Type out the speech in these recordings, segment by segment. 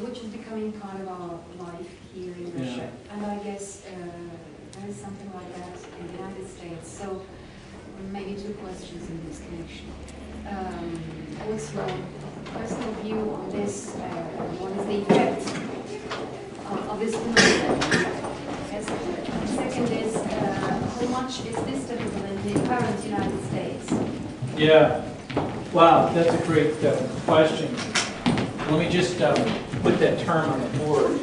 which is becoming kind of our life here in Russia. And I guess there is something like that in the United States. So maybe two questions in this connection. What's your personal view on this? What is the effect of this phenomenon? Yes. Second is, how much is this typical in the current United States? Yeah. Wow, that's a great question. Let me just put that term on the board.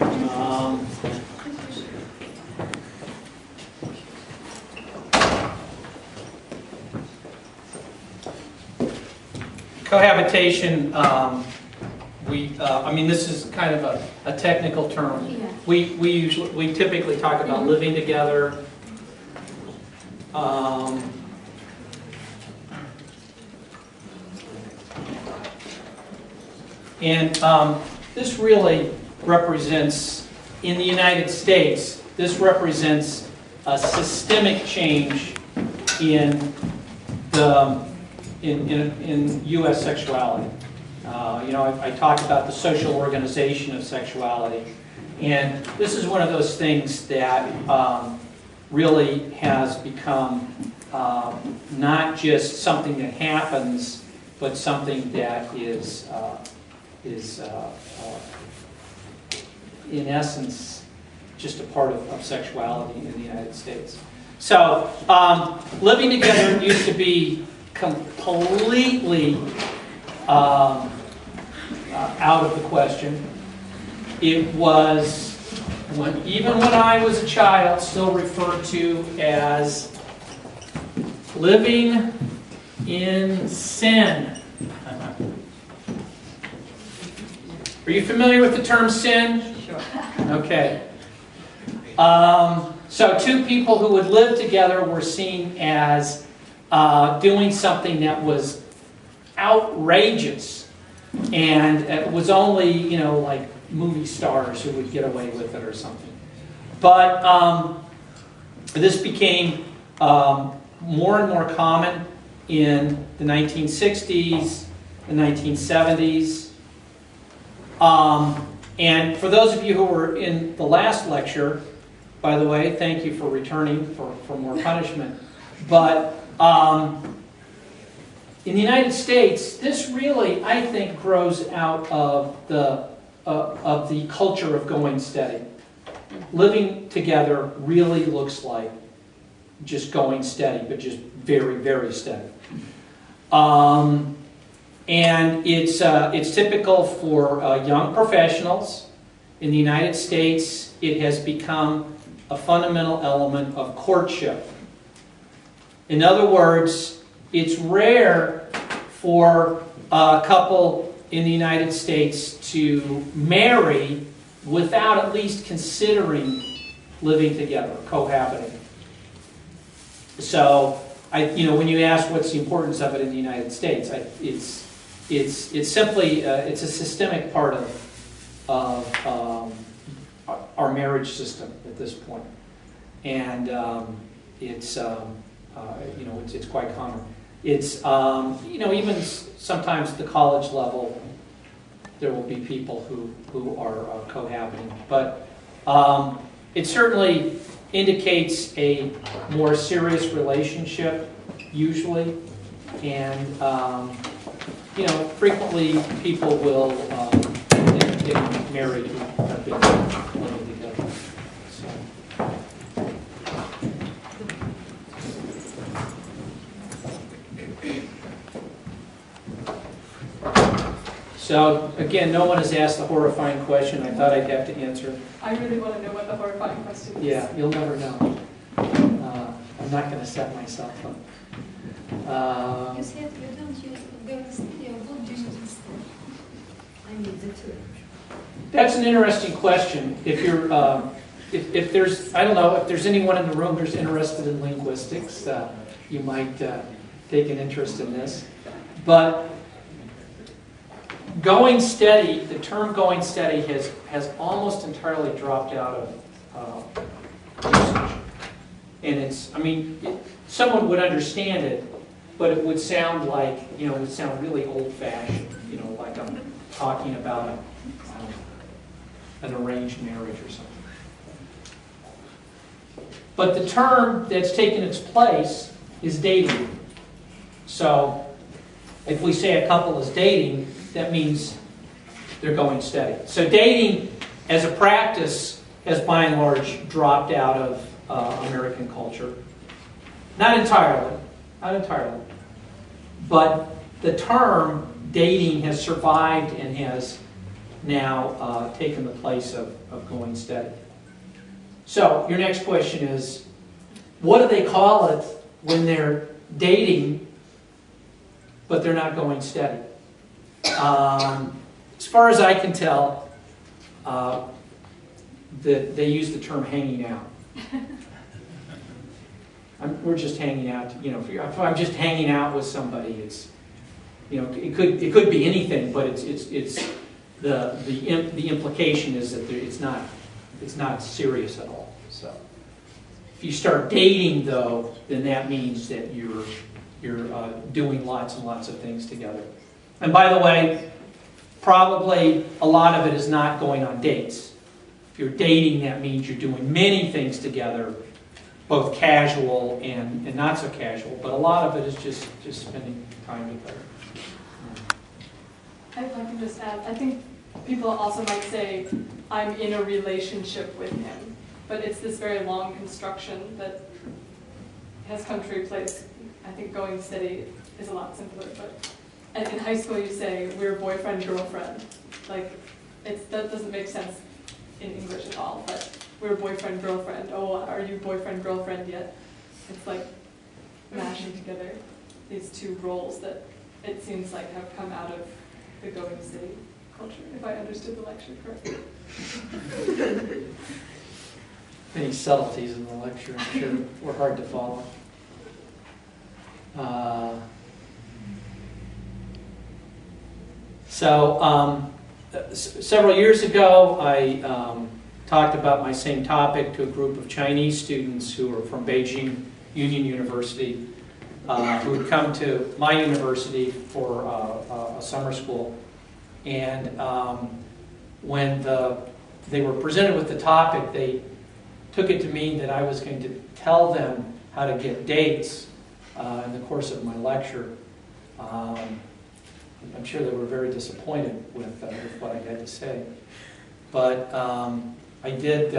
Cohabitation, I mean, this is kind of a technical term. Yeah. We typically talk about living together. And this really represents, in the United States, this represents a systemic change in U.S. sexuality. I talked about the social organization of sexuality, and this is one of those things that really has become not just something that happens, but something that is in essence just a part of sexuality in the United States. So living together used to be completely out of the question. It was, even when I was a child, still referred to as living in sin. Are you familiar with the term sin? Sure. Okay. So two people who would live together were seen as doing something that was outrageous, and it was only, like movie stars who would get away with it or something. But this became more and more common in the 1960s, the 1970s. And for those of you who were in the last lecture, by the way, thank you for returning for more punishment. But in the United States, this really, I think, grows out of the culture of going steady. Living together really looks like just going steady, but just very, very steady. And it's typical for young professionals. In the United States, it has become a fundamental element of courtship. In other words, it's rare for a couple in the United States to marry without at least considering living together, cohabiting. So, when you ask what's the importance of it in the United States, it's simply it's a systemic part of our marriage system at this point, and it's quite common. It's even sometimes at the college level, there will be people who are cohabiting, but it certainly indicates a more serious relationship usually, and frequently people will get married who have been living together. So again, no one has asked the horrifying question I thought I'd have to answer. I really want to know what the horrifying question is. Yeah, you'll never know. I'm not going to set myself up. You said you don't use going steady, or what do you use instead? I mean, the two. That's an interesting question. If you're, if there's, I don't know, if there's anyone in the room who's interested in linguistics, you might take an interest in this. But going steady, the term going steady has almost entirely dropped out of usage. And someone would understand it, but it would sound like, it would sound really old-fashioned, like I'm talking about an arranged marriage or something. But the term that's taken its place is dating. So if we say a couple is dating, that means they're going steady. So dating as a practice has by and large dropped out of American culture. Not entirely, but the term dating has survived and has now taken the place of going steady. So your next question is, what do they call it when they're dating but they're not going steady? As far as I can tell, they use the term hanging out. We're just hanging out. You know, if I'm just hanging out with somebody, it's, you know, it could be anything, but it's the implication is that it's not serious at all. So if you start dating, though, then that means that you're doing lots and lots of things together. And by the way, probably a lot of it is not going on dates. If you're dating, that means you're doing many things together, both casual and not so casual. But a lot of it is just spending time together. If I can just add, I think people also might say, I'm in a relationship with him. But it's this very long construction that has come to replace, I think going steady is a lot simpler. And in high school you say, we're boyfriend, girlfriend. Like, that doesn't make sense in English at all, but we're boyfriend, girlfriend. Oh, are you boyfriend, girlfriend yet? It's like mashing together these two roles that it seems like have come out of the going steady culture, if I understood the lecture correctly. Many subtleties in the lecture, I'm sure, were hard to follow. Several years ago, I talked about my same topic to a group of Chinese students who were from Beijing Union University, who had come to my university for a summer school. And when they were presented with the topic, they took it to mean that I was going to tell them how to get dates in the course of my lecture. I'm sure they were very disappointed with what I had to say. But I did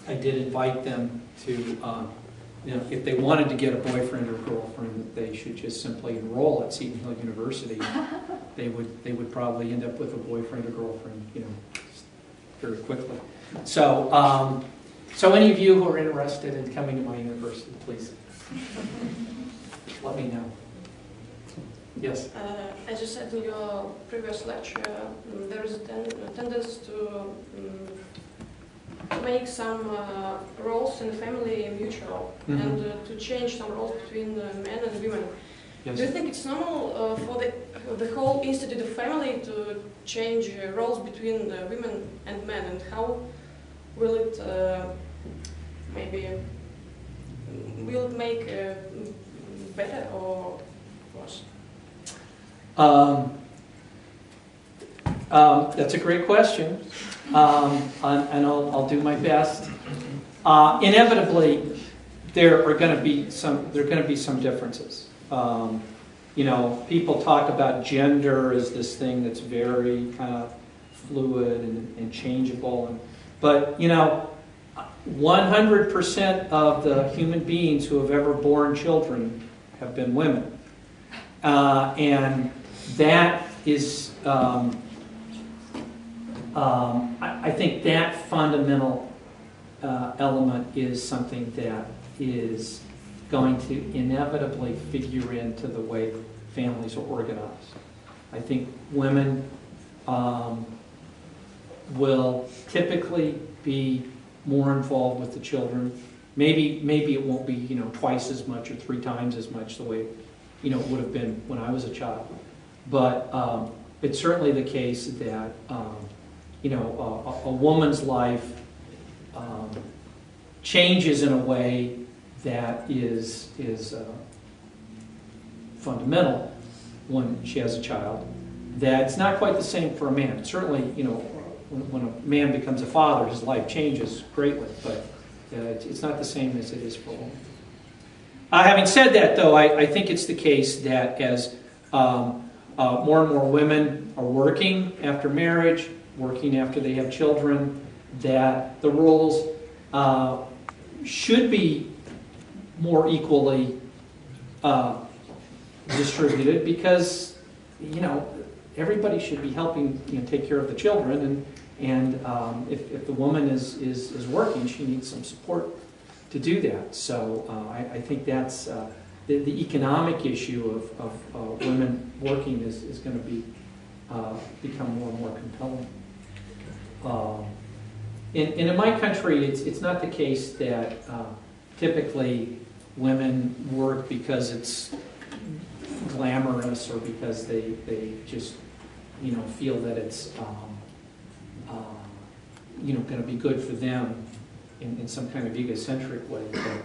invite them to, you know, if they wanted to get a boyfriend or girlfriend, that they should just simply enroll at Seton-Hill's University. They would probably end up with a boyfriend or girlfriend, you know, very quickly. So, so any of you who are interested in coming to my university, please let me know. Yes? As you said in your previous lecture, there is a tendency to make some roles in the family mutual, Mm-hmm. and to change some roles between men and women. Yes. Do you think it's normal for the whole institute of family to change roles between women and men, and how will it will it make better or worse? That's a great question, and I'll do my best. Inevitably, there are going to be some differences. You know, people talk about gender as this thing that's very kind of fluid and changeable, but you know, 100% of the human beings who have ever born children have been women, and that is, I think that fundamental element is something that is going to inevitably figure into the way families are organized. I think women will typically be more involved with the children. Maybe it won't be, you know, twice as much or 3 times as much the way, you know, it would have been when I was a child. But it's certainly the case that you know, a woman's life changes in a way that is fundamental when she has a child. That's not quite the same for a man. Certainly, you know, when a man becomes a father, his life changes greatly, but it's not the same as it is for a woman. Having said that, though, I think it's the case that as more and more women are working after marriage, working after they have children, that the roles should be more equally distributed, because everybody should be helping take care of the children, and if the woman is working, she needs some support to do that. So I think that's the economic issue of women working is going to become more and more compelling. And in my country, it's not the case that typically women work because it's glamorous or because they just feel that it's going to be good for them in some kind of egocentric way. But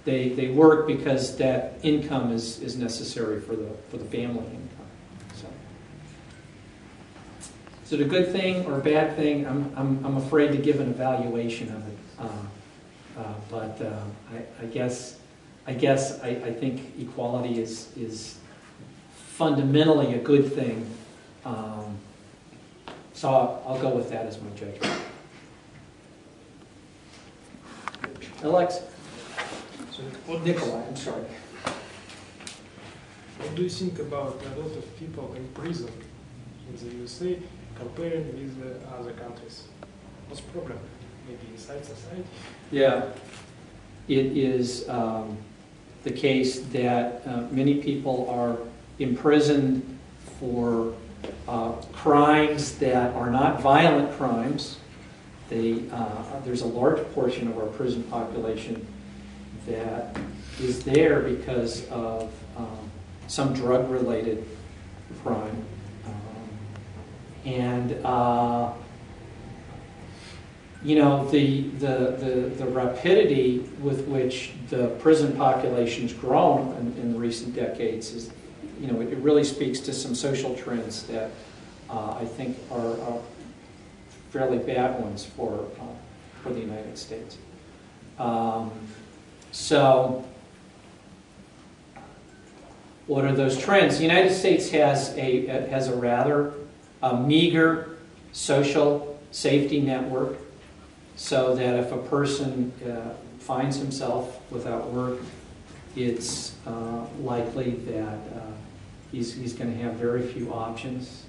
they work because that income is necessary for the family income. So, is it a good thing or a bad thing? I'm afraid to give an evaluation of it. But I think equality is fundamentally a good thing. So I'll go with that as my judgment. Alex? Nikolai, I'm sorry. What do you think about a lot of people in prison in the USA comparing with the other countries? What's the problem? Maybe inside society? Yeah. It is the case that many people are imprisoned for crimes that are not violent crimes. There's a large portion of our prison population that is there because of some drug-related crime. The rapidity with which the prison population's grown in recent decades is, it really speaks to some social trends that I think are fairly bad ones for the United States. So, what are those trends? The United States has a rather meager social safety network, so that if a person finds himself without work, it's likely that he's going to have very few options,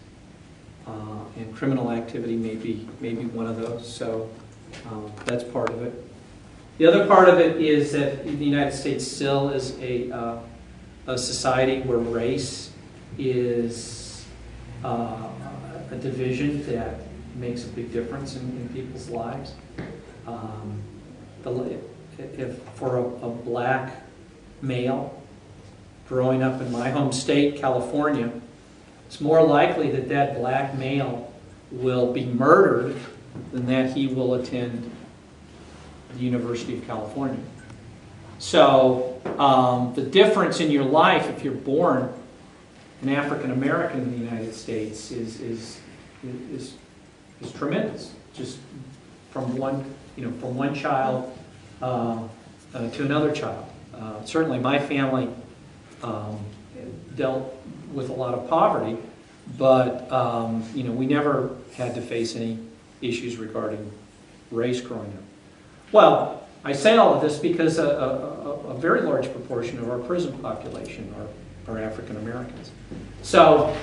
and criminal activity may be one of those. So that's part of it. The other part of it is that the United States still is a society where race is a division that makes a big difference in people's lives. If for a black male growing up in my home state, California, it's more likely that black male will be murdered than that he will attend the University of California. So the difference in your life if you're born an African American in the United States is tremendous. Just from one child to another child. Certainly, my family dealt with a lot of poverty, but we never had to face any issues regarding race growing up. Well, I say all of this because a very large proportion of our prison population are African Americans. So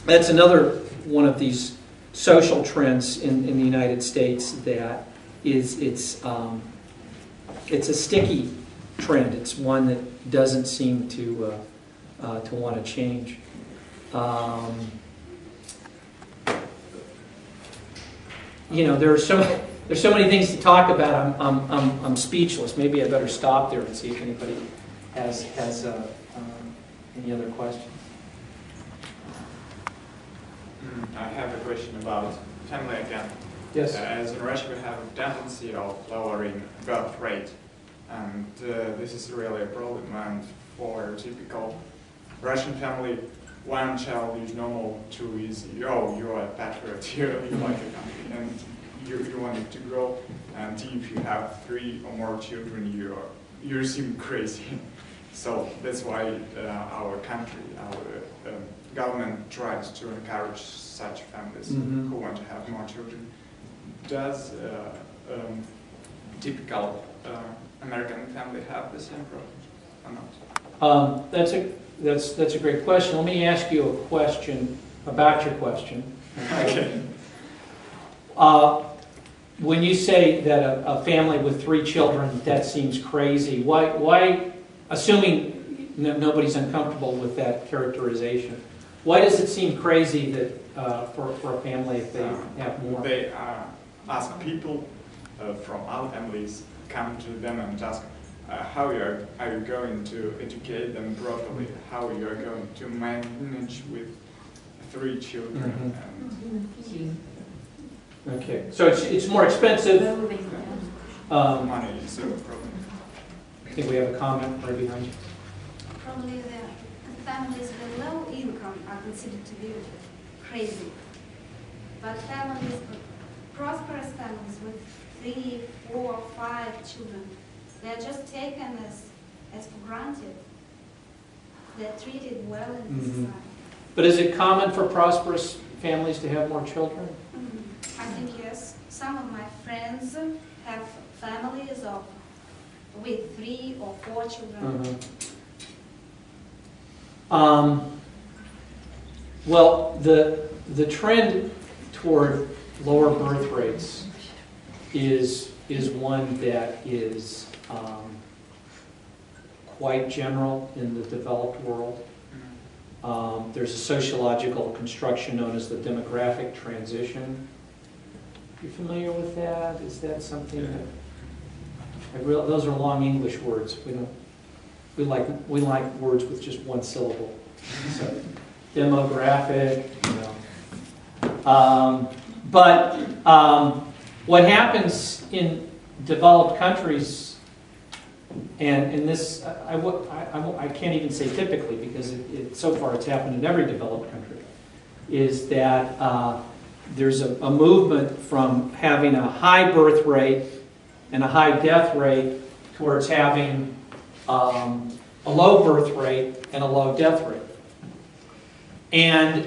that's another one of these social trends in the United States that it's a sticky trend. It's one that doesn't seem to want to change. There's so many things to talk about. I'm speechless. Maybe I better stop there and see if anybody has any other questions. I have a question about family again. Yes. As in Russia, we have a tendency of lowering birth rate, and this is really a problem. And for a typical Russian family, one child is normal, two is, oh, you are a patriot, you like a country, and you want it to grow. And if you have 3 or more children, you seem crazy. So that's why our country, our government tries to encourage such families who want to have more children. Does typical American family have the same problem or not? That's a great question. Let me ask you a question about your question. Okay. When you say that a family with 3 children, that seems crazy, why assuming nobody's uncomfortable with that characterization, why does it seem crazy that for a family if they have more? They ask people from other families, come to them and ask how are you going to educate them properly, how you are going to manage with 3 children. Okay, so it's more expensive. Money is a problem. I think we have a comment right behind you. Probably the families with low income are considered to be crazy. But families, prosperous families with 3, 4, 5 children, they're just taken as for granted. They're treated well in the society. But is it common for prosperous families to have more children? I think yes. Some of my friends have families with 3 or 4 children. Well, the trend toward lower birth rates is one that is quite general in the developed world. There's a sociological construction known as the demographic transition. You familiar with that? Is that something that those are long English words. We like words with just one syllable. So demographic, But what happens in developed countries, and in this, I can't even say typically because so far it's happened in every developed country, is that there's a movement from having a high birth rate and a high death rate towards having a low birth rate and a low death rate. And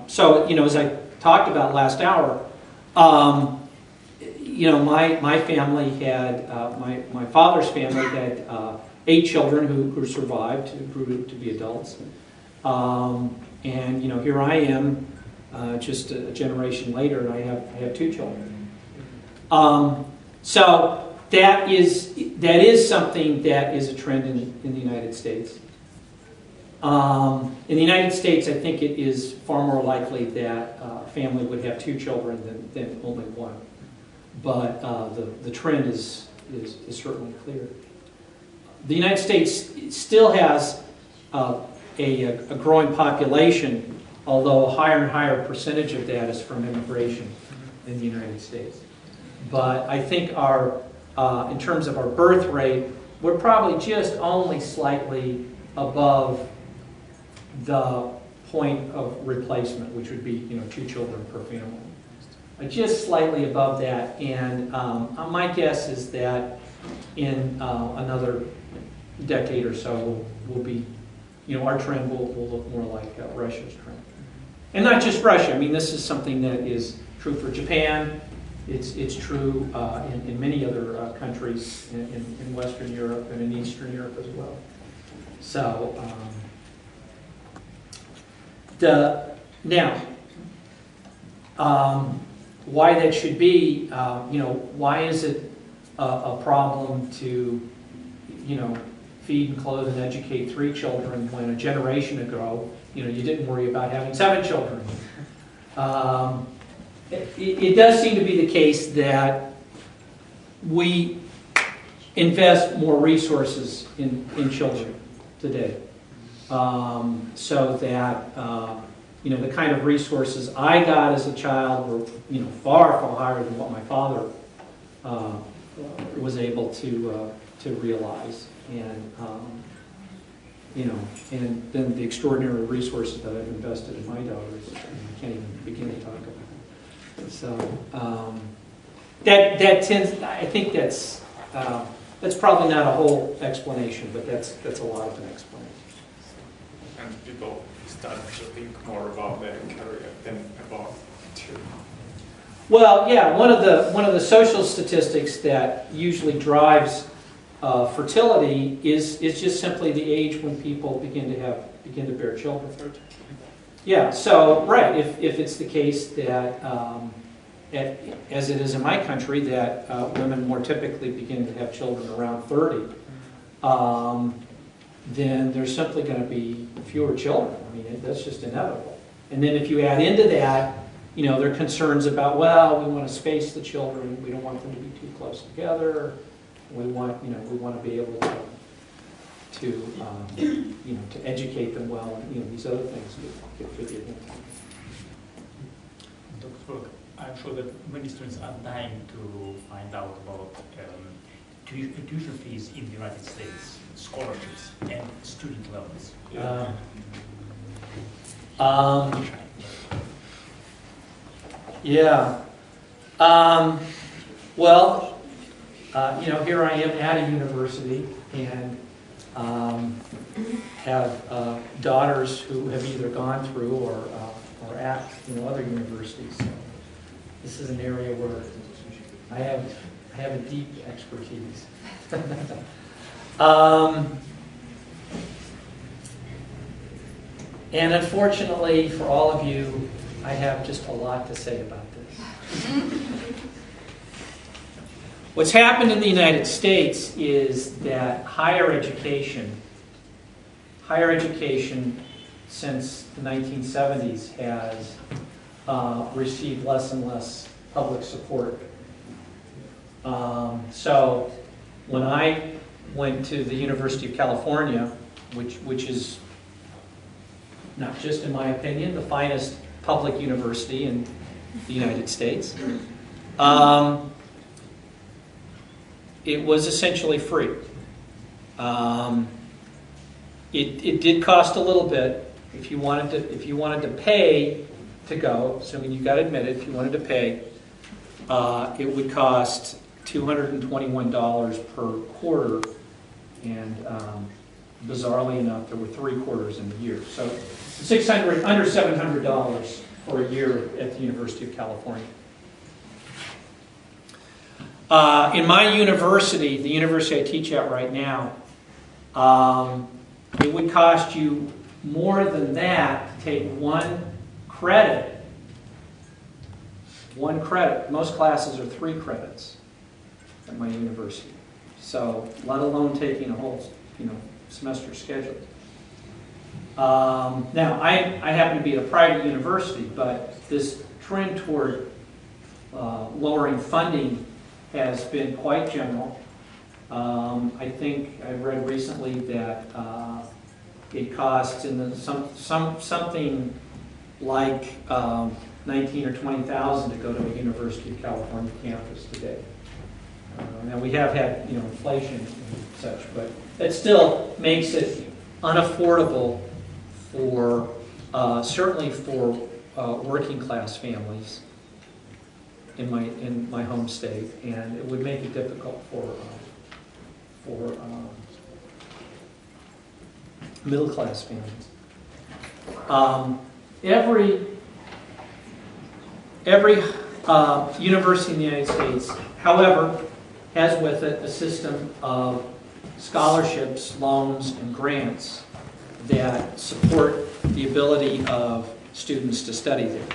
so, as I talked about last hour, my family had, my father's family had 8 children who survived, who grew to be adults. And here I am, just a generation later, and I have 2 children. So that is something that is a trend in the United States. In the United States, I think it is far more likely that a family would have 2 children than only 1. But the trend is certainly clear. The United States still has a growing population, although a higher and higher percentage of that is from immigration in the United States. But I think in terms of our birth rate, we're probably just only slightly above the point of replacement, which would be 2 children per family. Just slightly above that, and my guess is that in another decade or so, we'll be, our trend will look more like Russia's trend. And not just Russia. I mean, this is something that is true for Japan. It's true in many other countries in Western Europe and in Eastern Europe as well. So, why that should be, why is it a problem to, feed and clothe and educate 3 children when a generation ago, you didn't worry about having 7 children? It does seem to be the case that we invest more resources in children today, so that the kind of resources I got as a child were far, far higher than what my father was able to realize. And and then the extraordinary resources that I've invested in my daughters, I can't even begin to talk about. So that tends, I think that's probably not a whole explanation, but that's a lot of an explanation. And people start to think more about their career than about children. Well, yeah, one of the social statistics that usually drives fertility is just simply the age when people begin to bear children. Yeah. So right, if it's the case that as it is in my country that women more typically begin to have children around 30, then there's simply going to be fewer children. I mean, that's just inevitable. And then if you add into that, there are concerns about, well, we want to space the children, we don't want them to be too close together. We want to be able to educate them well, and these other things get figured in. Dr. Spерлoka, I'm sure that many students are dying to find out about tuition fees in the United States, scholarships, and student loans. Yeah. Well, here I am at a university and have daughters who have either gone through or at other universities. So this is an area where I have a deep expertise. And unfortunately for all of you, I have just a lot to say about this. What's happened in the United States is that higher education since the 1970s has received less and less public support. So when I went to the University of California, which is not just in my opinion the finest public university in the United States, it was essentially free. It did cost a little bit if you wanted to pay to go. Assuming you got admitted, if you wanted to pay, it would cost $221 per quarter, and bizarrely enough, there were 3 quarters in the year. So under $700 for a year at the University of California. In my university, the university I teach at right now, it would cost you more than that to take one credit. One credit. Most classes are 3 credits at my university. So, let alone taking a whole, semester schedule. Now, I happen to be at a private university, but this trend toward lowering funding has been quite general. I think I read recently that it costs something like $19,000 or $20,000 to go to a University of California campus today. Now we have had inflation and such, but it still makes it unaffordable for certainly for working class families in my home state, and it would make it difficult for middle class families. Every university in the United States, however, has with it a system of scholarships, loans, and grants that support the ability of students to study there.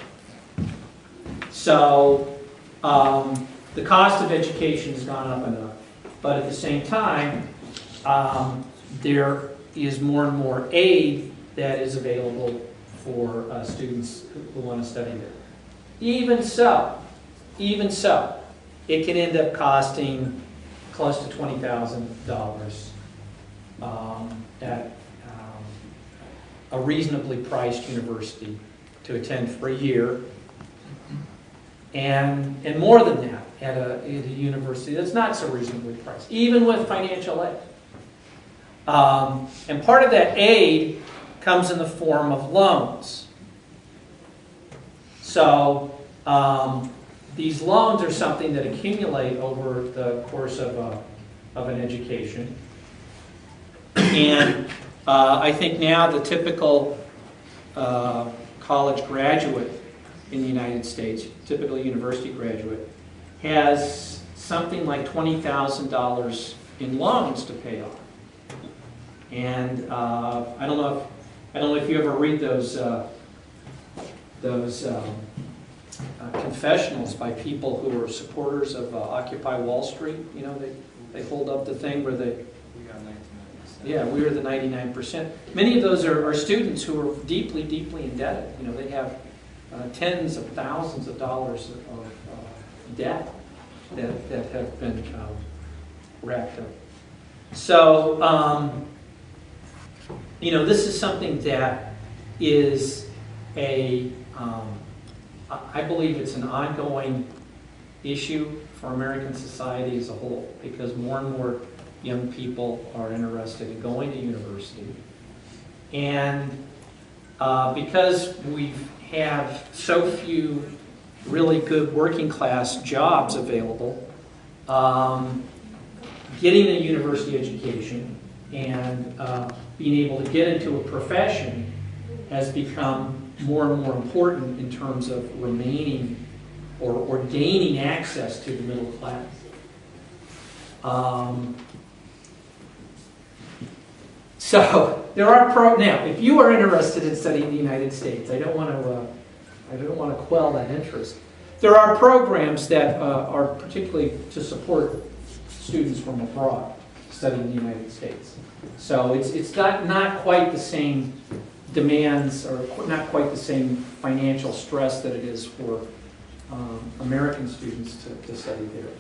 So the cost of education has gone up enough, but at the same time, there is more and more aid that is available for students who want to study there. Even so, it can end up costing close to $20,000 at a reasonably priced university to attend for a year, and more than that at a university that's not so reasonably priced, even with financial aid. And part of that aid comes in the form of loans. So these loans are something that accumulate over the course of an education. And I think now the typical college graduate in the United States, typical university graduate, has something like $20,000 in loans to pay off. And I don't know if you ever read those confessionals by people who are supporters of Occupy Wall Street. You know, they hold up the thing where they. We are 99%. Yeah, we are the 99%. Many of those are students who are deeply, deeply indebted. You know, they have tens of thousands of dollars of debt that have been racked up. So, you know, this is something that is I believe it's an ongoing issue for American society as a whole, because more and more young people are interested in going to university. And because we have so few really good working class jobs available, getting a university education and being able to get into a profession has become more and more important in terms of remaining or gaining access to the middle class. So there are now, if you are interested in studying the United States, I don't want to quell that interest. There are programs that are particularly to support students from abroad studying the United States. So it's not quite the same demands or not quite the same financial stress that it is for American students to study there.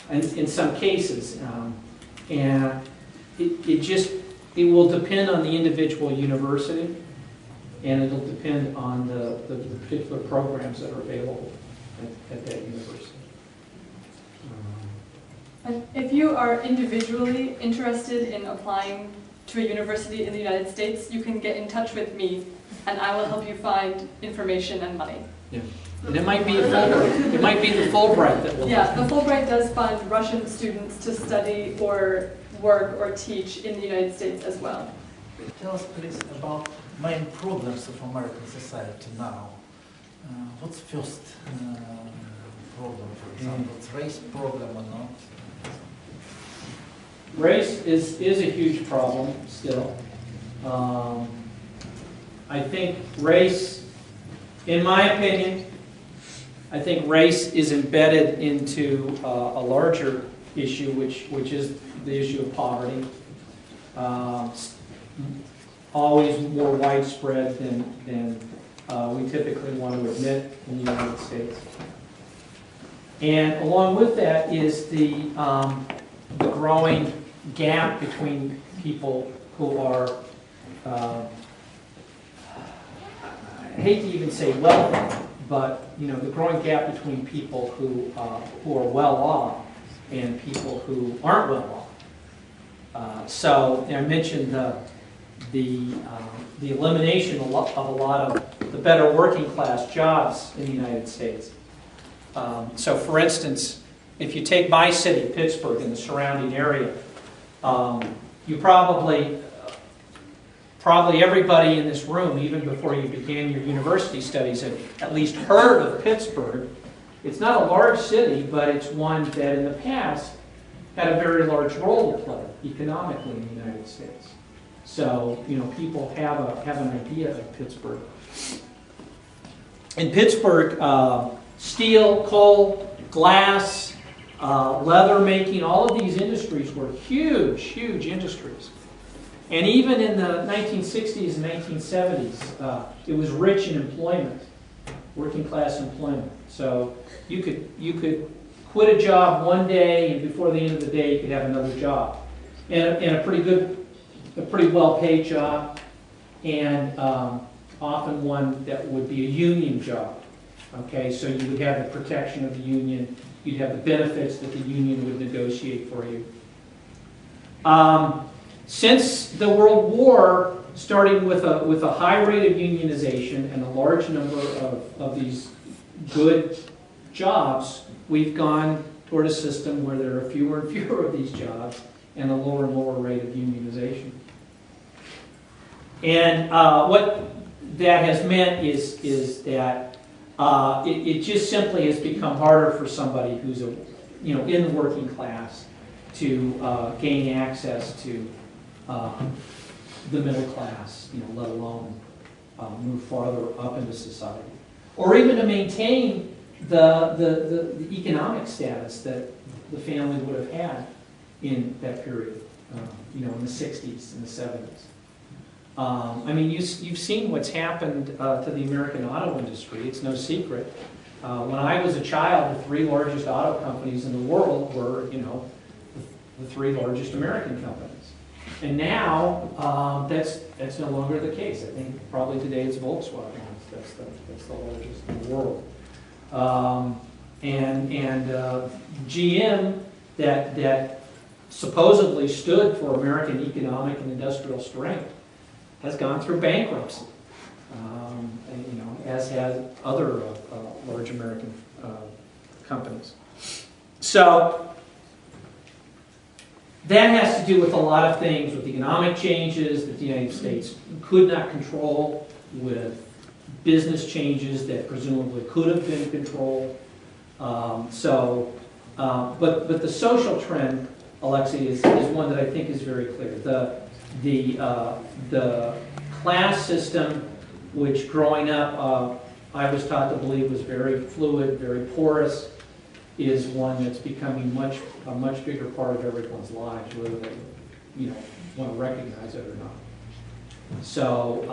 And in some cases, and it will depend on the individual university, and it'll depend on the particular programs that are available at that university. And if you are individually interested in applying to a university in the United States, you can get in touch with me, and I will help you find information and money. Yeah. And it might be the Fulbright that will. Yeah, the Fulbright does fund Russian students to study or work or teach in the United States as well. Tell us please about main problems of American society now. What's the first problem, for example? It's race problem or not? Race is a huge problem still. I think race, in my opinion, I think race is embedded into a larger issue, which is the issue of poverty. Always more widespread than we typically want to admit in the United States. And along with that is the growing gap between people who are, I hate to even say wealthy, but you know, the growing gap between people who are well off and people who aren't well off. So I mentioned the elimination of a lot of the better working class jobs in the United States. So for instance, if you take my city, Pittsburgh, and the surrounding area, you probably everybody in this room, even before you began your university studies, had at least heard of Pittsburgh. It's not a large city, but it's one that in the past had a very large role to play economically in the United States. So, you know, people have an idea of Pittsburgh. In Pittsburgh, steel, coal, glass, leather making, all of these industries were huge, huge industries. And even in the 1960s and 1970s, it was rich in employment, working class employment. So you could quit a job one day, and before the end of the day, you could have another job, and a pretty well-paid job, and often one that would be a union job. Okay, so you would have the protection of the union, you'd have the benefits that the union would negotiate for you. since the World War, starting with a high rate of unionization and a large number of these good jobs, we've gone toward a system where there are fewer and fewer of these jobs and a lower and lower rate of unionization. And what that has meant is that it just simply has become harder for somebody who's in the working class to gain access to the middle class, let alone move farther up into society, or even to maintain the economic status that the family would have had in that period, in the 60s and the 70s. I mean, you've seen what's happened to the American auto industry. It's no secret. When I was a child, the three largest auto companies in the world were, the three largest American companies. And now, that's no longer the case. I think probably today it's Volkswagen. That's the largest in the world. And GM, that supposedly stood for American economic and industrial strength, has gone through bankruptcy, as has other large American companies. So that has to do with a lot of things, with economic changes that the United States could not control, with business changes that presumably could have been controlled. But the social trend, Alexei, is one that I think is very clear. The class system, which growing up I was taught to believe was very fluid, very porous, is one that's becoming a much bigger part of everyone's lives, whether they want to recognize it or not. So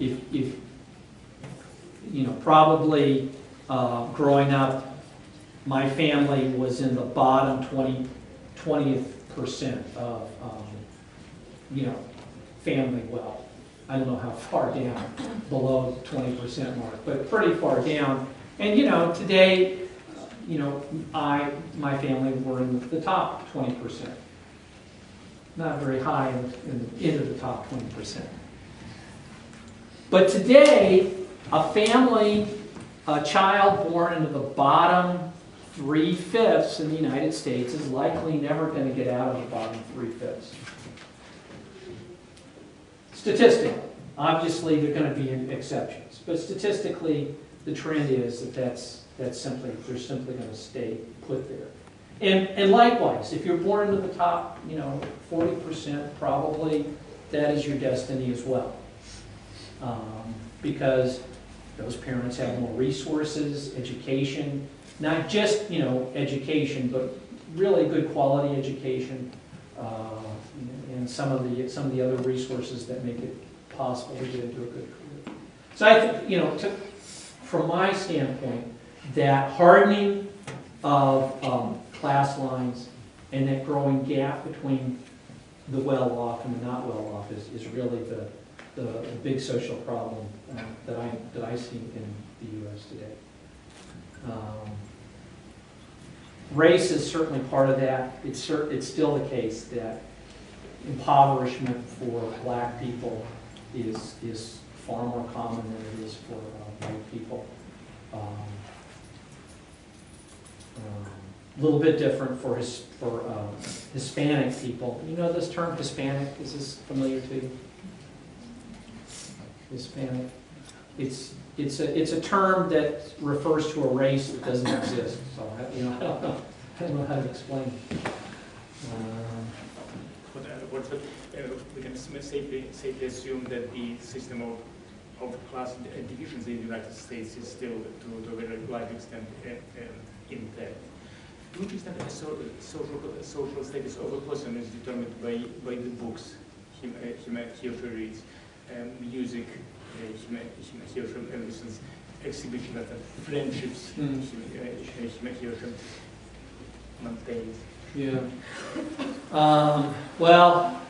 if probably growing up, my family was in the bottom 20th percent of family wealth. I don't know how far down, below the 20% mark, but pretty far down. And today, my family were in the top 20%. Not very high into the top 20%. But today, a child born into the bottom 3/5 in the United States is likely never going to get out of the bottom 3/5. Statistically, obviously there are going to be exceptions, but statistically the trend is they're simply going to stay put there. And likewise, if you're born into the top 40%, probably that is your destiny as well, because those parents have more resources, education, not just education, but really good quality education. And some of the other resources that make it possible to get into a good career. So I think, from my standpoint, that hardening of class lines and that growing gap between the well-off and the not well-off is really the big social problem that I see in the U.S. today. Race is certainly part of that. It's still the case that impoverishment for black people is far more common than it is for white people. A little bit different for Hispanic people. You know this term Hispanic? Is this familiar to you? Hispanic. It's a term that refers to a race that doesn't exist. So I don't know how to explain it. We can safely assume that the system of class divisions in the United States is still, to a very large extent, intact. To which extent social status of a person is determined by the books he or she reads, music he or she listens, exhibition of friendships he or she maintains. Yeah. Well,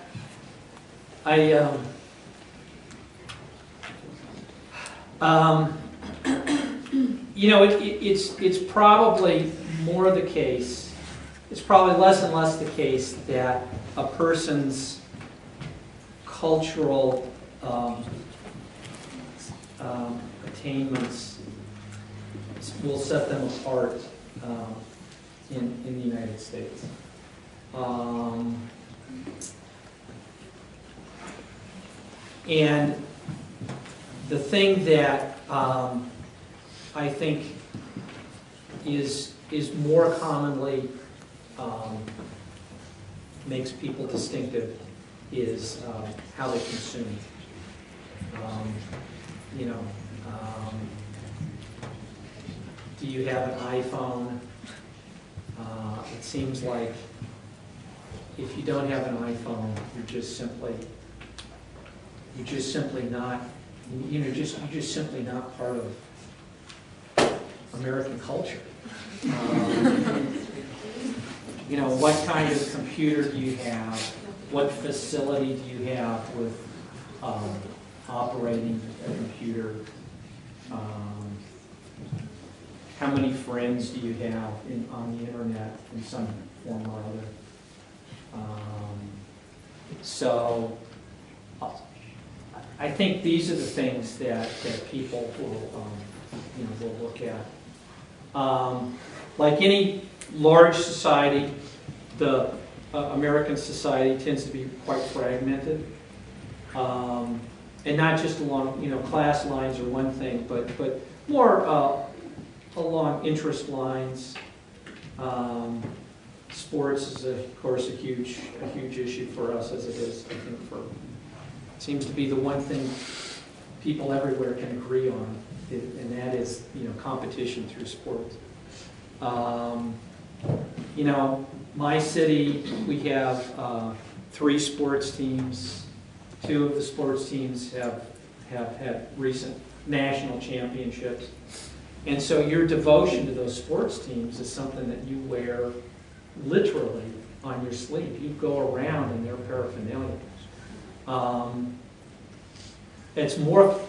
it's probably more the case it's probably less and less the case that a person's cultural attainments will set them apart in the United States. And the thing that I think is more commonly makes people distinctive is how they consume. Do you have an iPhone? It seems like if you don't have an iPhone, you're just simply not, you're just simply not part of American culture. What kind of computer do you have? What facility do you have with operating a computer? How many friends do you have on the internet in some form or other? So I think these are the things that people will look at. Like any large society, the American society tends to be quite fragmented, and not just along class lines are one thing, but more along interest lines. Sports is of course a huge issue for us, as it is I think it seems to be the one thing people everywhere can agree on, and that is competition through sports. My city, we have 3 sports teams. 2 of the sports teams have had recent national championships. And so your devotion to those sports teams is something that you wear literally on your sleeve. You go around in their paraphernalia. It's more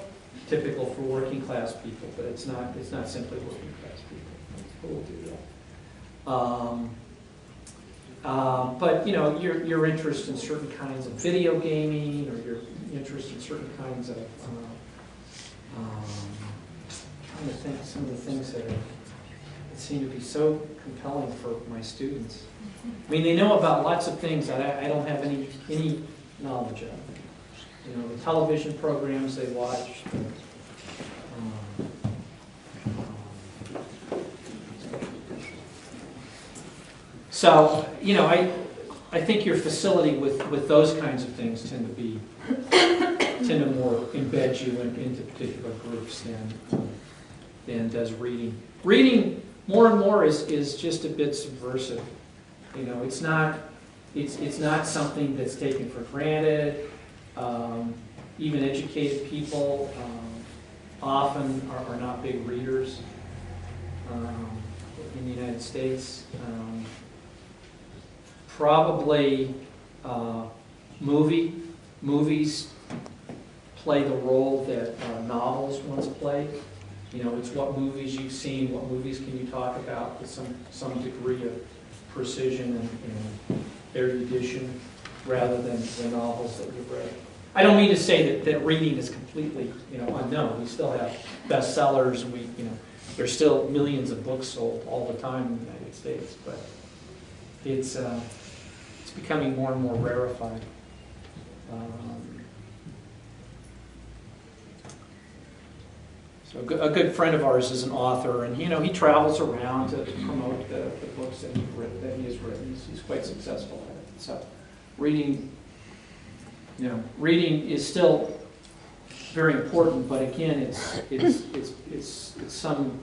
typical for working class people, but it's not simply working class people who will do that. But your interest in certain kinds of video gaming, or your interest in certain kinds of trying to think some of the things that seem to be so compelling for my students. I mean, they know about lots of things that I don't have any knowledge of. The television programs they watch. So, I think your facility with those kinds of things tend to more embed you into particular groups than does reading. Reading more and more is just a bit subversive. It's not something that's taken for granted. Even educated people often are not big readers in the United States. Probably movies play the role that novels once played. It's what movies you've seen, what movies can you talk about with some degree of precision and erudition, rather than the novels that you've read. I don't mean to say that reading is completely unknown. We still have bestsellers, and there's still millions of books sold all the time in the United States, but it's becoming more and more rarefied. So a good friend of ours is an author, and he travels around to promote the books that he has written. He's quite successful at it. So reading is still very important, but again, it's some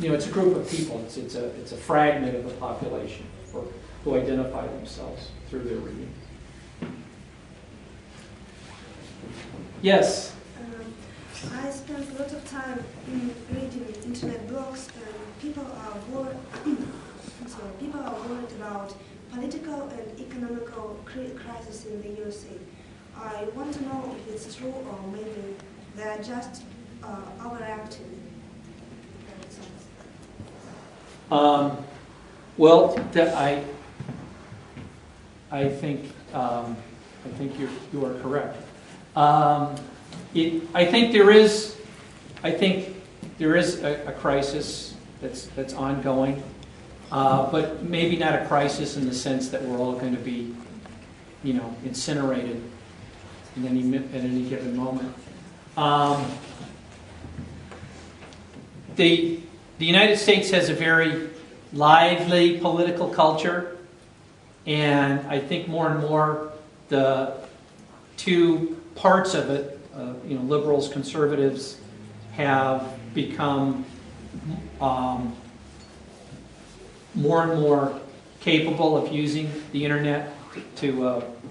it's a group of people. It's a fragment of the population who identify themselves through their reading. Yes. I spent a lot of time reading internet blogs, and people are worried. People are worried about political and economical crisis in the USA. I want to know if it's true, or maybe they are just overreacting. Well, I think you are correct. I think there is a crisis that's ongoing, but maybe not a crisis in the sense that we're all going to be, incinerated at any given moment. The United States has a very lively political culture, and I think more and more the two parts of it, liberals, conservatives, have become more and more capable of using the internet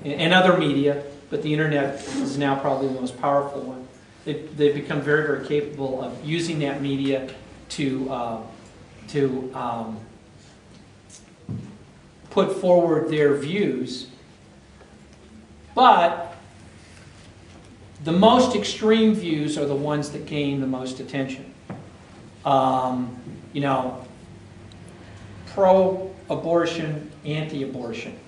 and other media, but the internet is now probably the most powerful one. They've become very, very capable of using that media to put forward their views. But the most extreme views are the ones that gain the most attention. Pro-abortion, anti-abortion.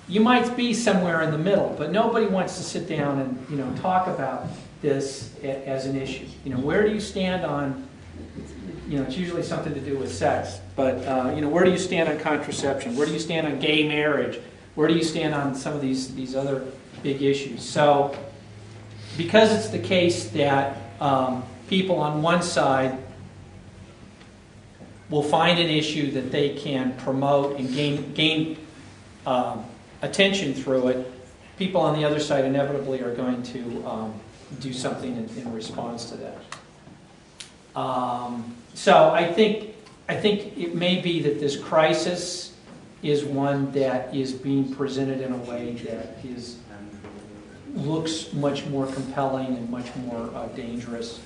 You might be somewhere in the middle, but nobody wants to sit down and talk about this as an issue. Where do you stand on? It's usually something to do with sex, but where do you stand on contraception? Where do you stand on gay marriage? Where do you stand on some of these other big issues? So, because it's the case that people on one side will find an issue that they can promote and gain attention through it, people on the other side inevitably are going to do something in response to that. So I think it may be that this crisis is one that is being presented in a way that looks much more compelling and much more dangerous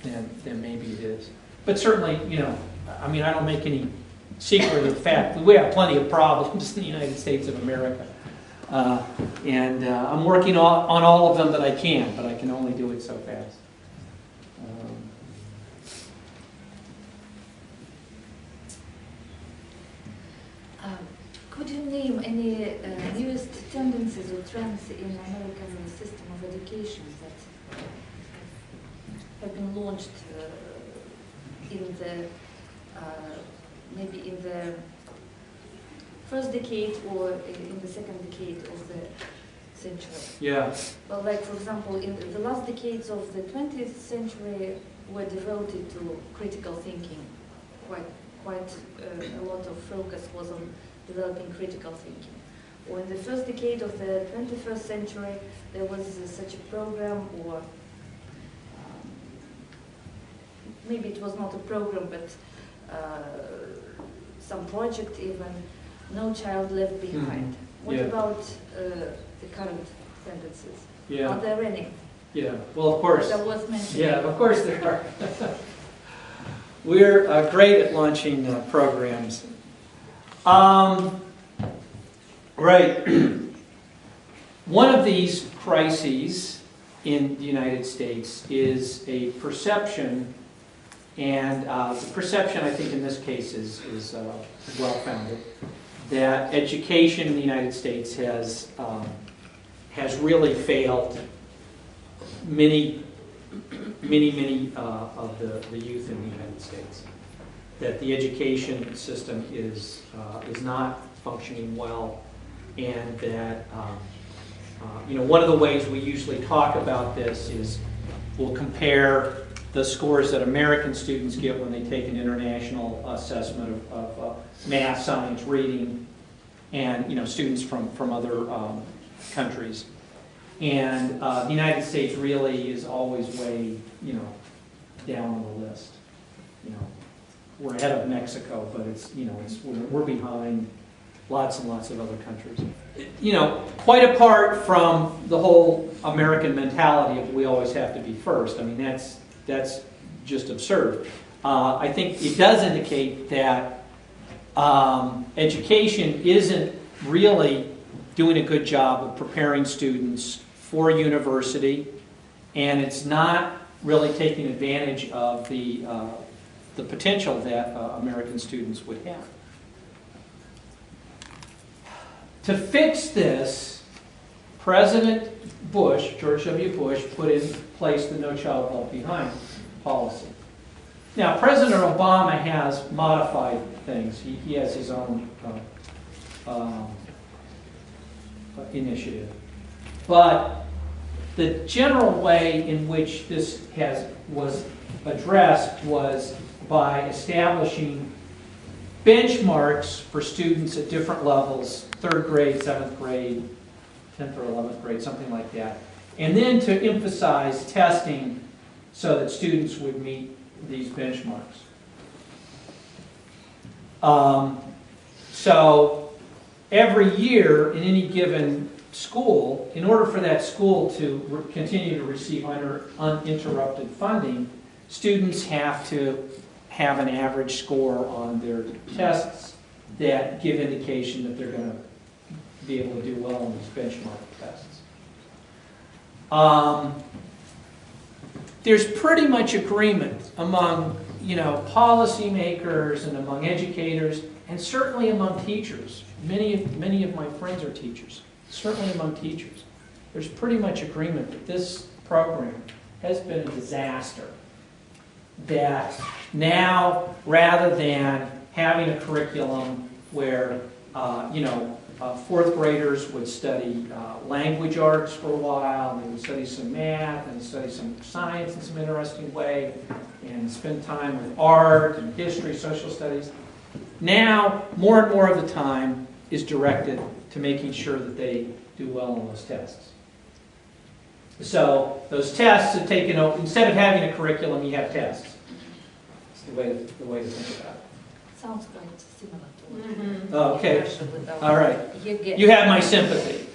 than maybe it is. But certainly, I don't make any secret of the fact that we have plenty of problems in the United States of America. And I'm working on all of them that I can, but I can only do it so fast. Could you name any newest tendencies or trends in American system of education that have been launched maybe in the first decade or in the second decade of the century? Yeah. Well, like for example, in the last decades of the 20th century were devoted to critical thinking. Quite a lot of focus was on developing critical thinking. Or in the first decade of the 21st century, there was such a program, or maybe it was not a program, but some project even, No Child Left Behind. What about the current tendencies? Yeah. Are there any? Yeah, well, of course. That was mentioned. Yeah, of course there are. We're great at launching programs. Right. One of these crises in the United States is a perception, and the perception, I think, in this case is well-founded, that education in the United States has really failed many of the youth in the United States. That the education system is not functioning well, and that one of the ways we usually talk about this is we'll compare the scores that American students get when they take an international assessment of math, science, reading, and students from other countries. And the United States really is always way down on the list. We're ahead of Mexico, but we're behind lots and lots of other countries. Quite apart from the whole American mentality of we always have to be first. I mean, that's just absurd. I think it does indicate that education isn't really doing a good job of preparing students for university, and it's not really taking advantage of the the potential that American students would have. To fix this, President Bush, George W. Bush, put in place the No Child Left Behind policy. Now, President Obama has modified things. He has his own initiative. But the general way in which this was addressed was by establishing benchmarks for students at different levels, 3rd grade, 7th grade, 10th or 11th grade, something like that. And then to emphasize testing so that students would meet these benchmarks. So every year in any given school, in order for that school to continue to receive uninterrupted funding, students have to have an average score on their tests that give indication that they're going to be able to do well on these benchmark tests. There's pretty much agreement among, policymakers and among educators, and certainly among teachers. Many of my friends are teachers. Certainly among teachers. There's pretty much agreement that this program has been a disaster. That now, rather than having a curriculum where, 4th graders would study language arts for a while, and they would study some math, and study some science in some interesting way, and spend time with art and history, social studies. Now, more and more of the time is directed to making sure that they do well on those tests. So those tests have taken over. Instead of having a curriculum, you have tests. It's the way to think about it. Sounds quite similar to what Oh, okay. with our- All right. You have my sympathy.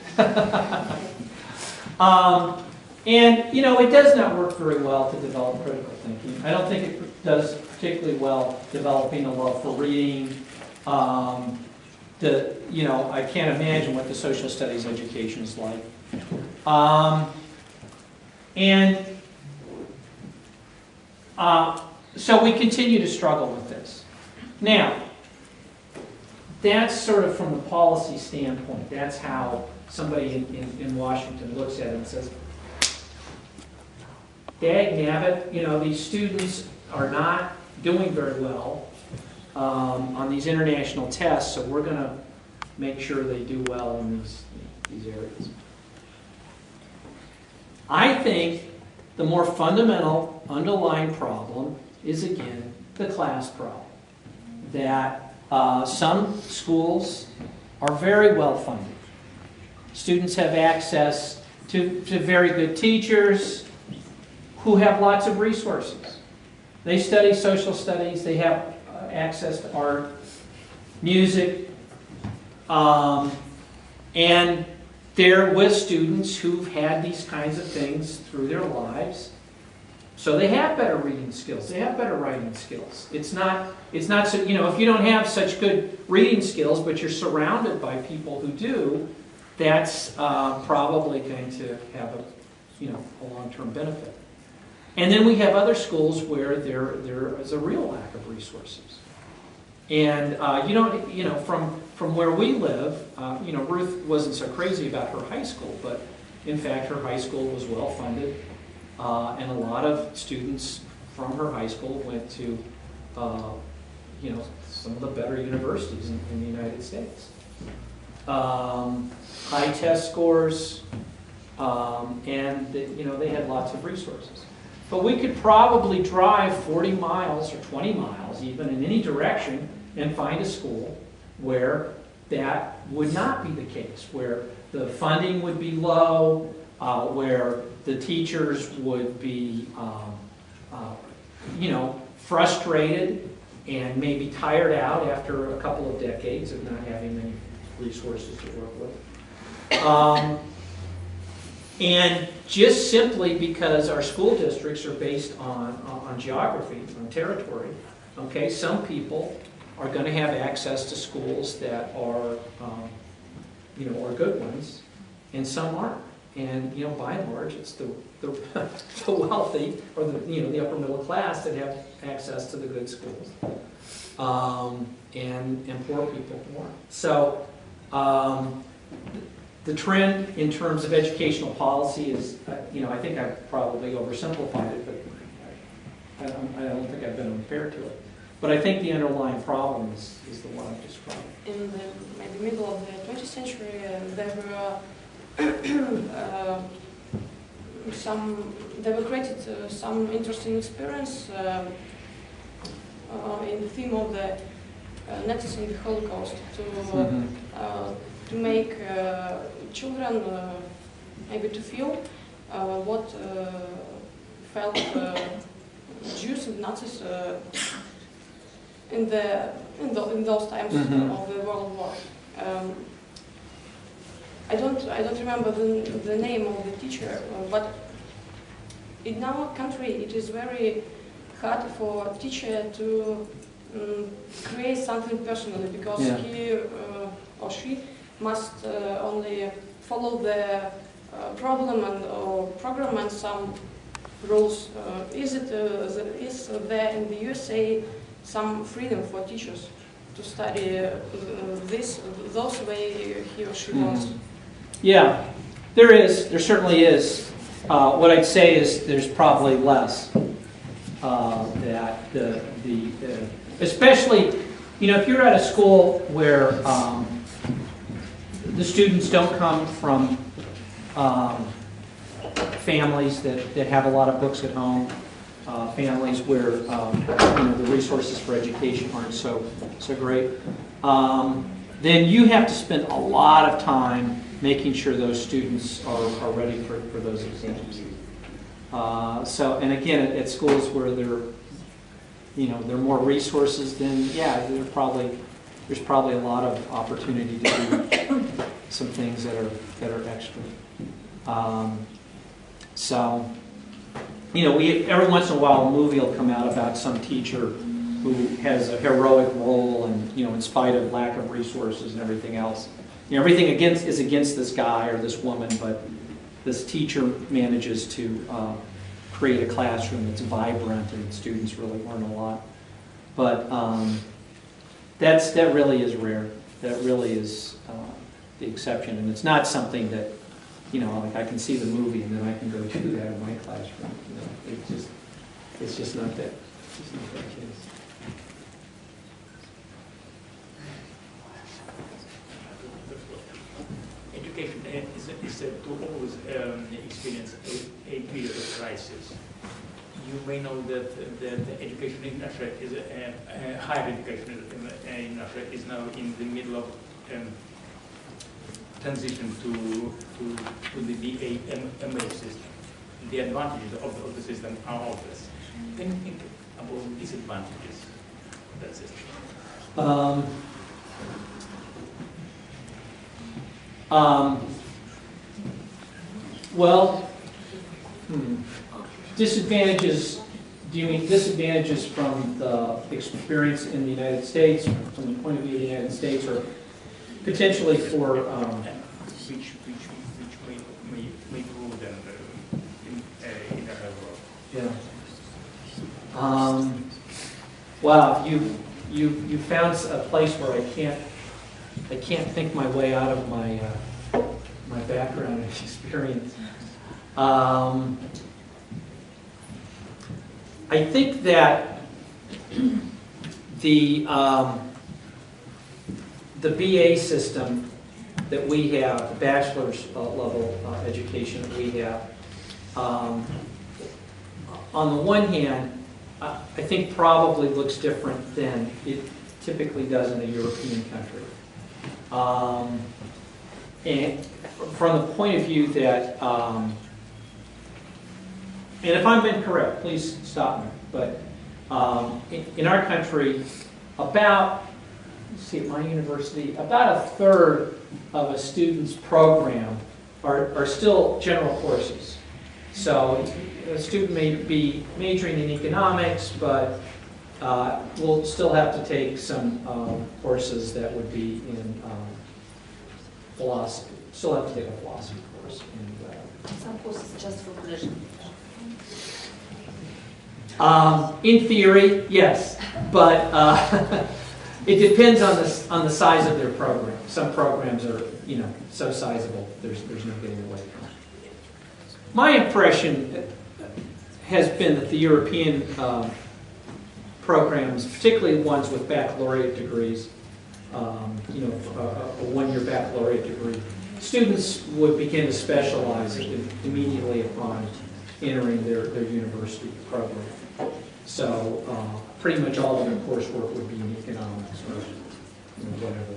And, it does not work very well to develop critical thinking. I don't think it does particularly well developing a love for reading. I can't imagine what the social studies education is like. So we continue to struggle with this. Now, that's sort of from the policy standpoint. That's how somebody in Washington looks at it and says, dagnabbit, these students are not doing very well on these international tests, so we're going to make sure they do well in these areas. I think the more fundamental underlying problem is, again, the class problem. That some schools are very well funded. Students have access to very good teachers who have lots of resources. They study social studies, they have access to art, music, and they're with students who've had these kinds of things through their lives. So they have better reading skills, they have better writing skills. It's not so, if you don't have such good reading skills, but you're surrounded by people who do, that's probably going to have a long-term benefit. And then we have other schools where there is a real lack of resources. And from where we live, Ruth wasn't so crazy about her high school, but in fact her high school was well funded, and a lot of students from her high school went to some of the better universities in the United States. High test scores, and they had lots of resources. But we could probably drive 40 miles or 20 miles even in any direction and find a school where that would not be the case, where the funding would be low, where the teachers would be frustrated and maybe tired out after a couple of decades of not having many resources to work with. And just simply because our school districts are based on geography, on territory, okay, some people are going to have access to schools that are, are good ones, and some aren't. And by and large, it's the wealthy or the upper middle class that have access to the good schools, and poor people more. So the trend in terms of educational policy is, I think I've probably oversimplified it, but I don't think I've been unfair to it. But I think the underlying problem is the one I've described. In the maybe middle of the 20th century, there were created some interesting experience in the theme of the Nazis and the Holocaust to make children maybe to feel what felt Jews and Nazis in those times of the World War. I don't remember the name of the teacher, but in our country it is very hard for a teacher to create something personally, because he or she must only follow the problem or program and some rules. Is there in the USA some freedom for teachers to study those way he or she wants? Yeah, there is. There certainly is. What I'd say is there's probably less. Especially, if you're at a school where the students don't come from families that have a lot of books at home, families where the resources for education aren't so great, then you have to spend a lot of time making sure those students are ready for those exams. And again, at schools where there are more resources, then there's probably a lot of opportunity to do some things that are extra. Every once in a while a movie will come out about some teacher who has a heroic role, and in spite of lack of resources and everything else. Everything is against this guy or this woman, but this teacher manages to create a classroom that's vibrant and students really learn a lot. But that really is rare. That really is the exception, and it's not something that like I can see the movie and then I can go do that in my classroom. It's just not that. It's just not that case. Education is to always experience a period of crisis. You may know that the education in Russia is higher education in Russia is now in the middle of transition to the BA/MA system. The advantages of the system are obvious. Can you think about disadvantages of that system? Disadvantages, do you mean disadvantages from the experience in the United States, from the point of view of the United States, or potentially for... which may rule them in the whole world? Yeah. Wow, you found a place where I can't think my way out of my background and experience. I think that the BA system that we have, the bachelor's level education that we have, on the one hand, I think probably looks different than it typically does in a European country. And from the point of view that, and if I'm incorrect, please stop me, but in our country, let's see, at my university, about a third of a student's program are still general courses. So a student may be majoring in economics, but will still have to take some courses that would be in philosophy. Still have to take a philosophy course and Some courses just for pleasure. In theory, yes, but it depends on the size of their program. Some programs are, so sizable, there's no getting away from it. My impression has been that the European programs, particularly ones with baccalaureate degrees, a one-year baccalaureate degree, students would begin to specialize immediately upon entering their university program. So pretty much all of their coursework would be in economics or whatever.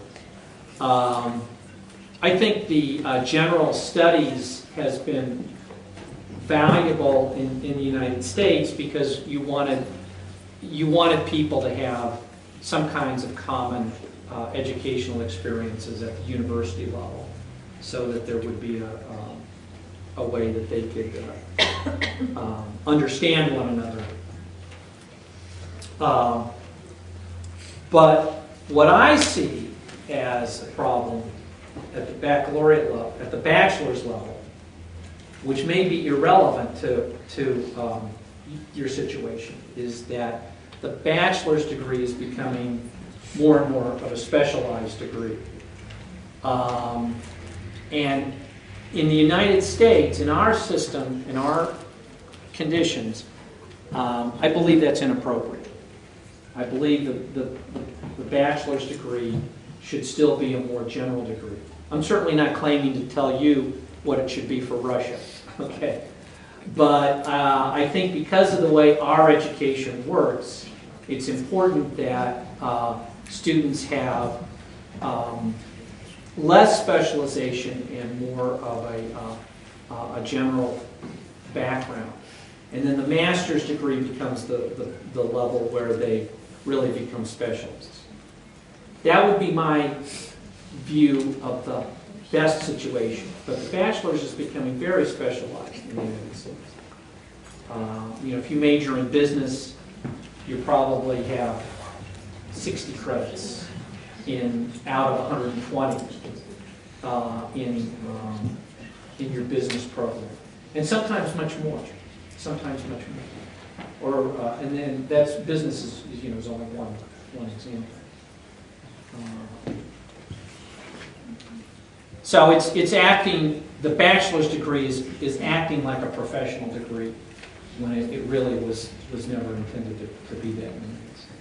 I think the general studies has been valuable in the United States because you wanted people to have some kinds of common educational experiences at the university level, so that there would be a way that they could understand one another. But what I see as a problem at the baccalaureate level, at the bachelor's level, which may be irrelevant to your situation, is that the bachelor's degree is becoming more and more of a specialized degree. And in the United States, in our system, in our conditions, I believe that's inappropriate. I believe the bachelor's degree should still be a more general degree. I'm certainly not claiming to tell you what it should be for Russia, okay? But I think because of the way our education works, it's important that students have less specialization and more of a general background. And then the master's degree becomes the level where they really become specialists. That would be my view of the best situation. But the bachelor's is becoming very specialized in the United States. If you major in business, you probably have 60 credits out of 120 in your business program, and sometimes much more. And then that's business is only one example. So it's acting. The bachelor's degree is acting like a professional degree when it really was never intended to be that in the United States.